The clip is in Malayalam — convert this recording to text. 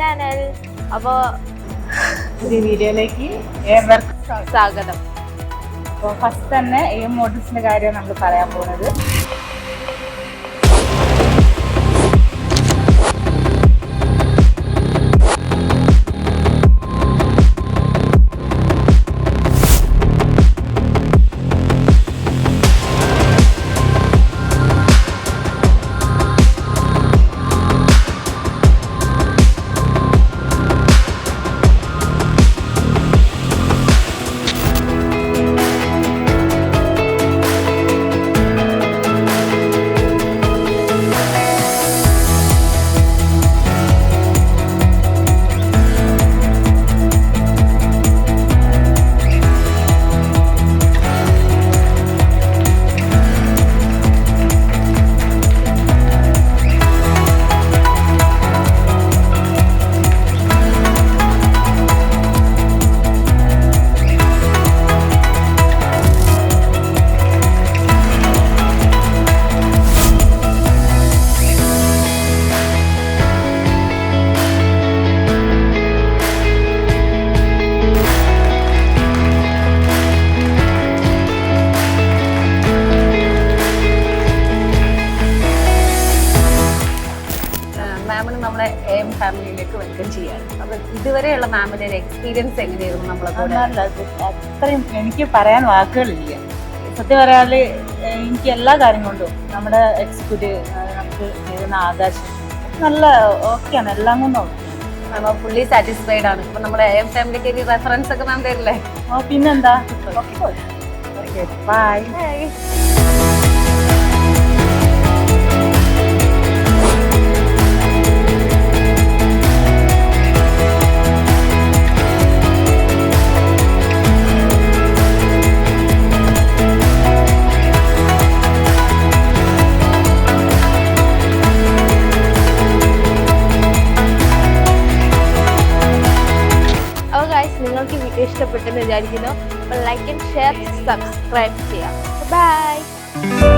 ചാനൽ. അപ്പോൾ പുതിയ വീഡിയോയിലേക്ക് ഏവർക്കും സ്വാഗതം. അപ്പോൾ ഫസ്റ്റ് തന്നെ മോഡൽസിന്റെ കാര്യം നമ്മൾ പറയാൻ പോകുന്നത്. മാമിന് നമ്മളെ എം ഫാമിലിയിലേക്ക് വെൽക്കം ചെയ്യാണ്. അപ്പം ഇതുവരെയുള്ള മാമിൻ്റെ ഒരു എക്സ്പീരിയൻസ് എങ്ങനെയായിരുന്നു നമ്മളെ? അത്രയും എനിക്ക് പറയാൻ വാക്കുകളില്ല. സത്യം പറയാല് എനിക്ക് എല്ലാ കാര്യം കൊണ്ടും നമ്മുടെ എക്സിക്യൂട്ടീവ് നമുക്ക് ചെയ്യുന്ന ആകാശം നല്ല ഓക്കെയാണ്, എല്ലാം കൊണ്ടും ഓക്കെ. മാം ഫുള്ളി സാറ്റിസ്ഫൈഡ് ആണ്. ഇപ്പം നമ്മുടെ എം ഫാമിലിക്ക് ഒരു റെഫറൻസ് ഒക്കെ മാം തരില്ലേ? പിന്നെന്താ. ബൈ. അപ്പോൾ ഗൈസ്, നിങ്ങൾക്ക് വീഡിയോ ഇഷ്ടപ്പെട്ടെന്ന് വിചാരിക്കുന്നു. അപ്പോൾ ലൈക്ക് ആൻഡ് ഷെയർ, സബ്സ്ക്രൈബ് ചെയ്യാം. ബൈ.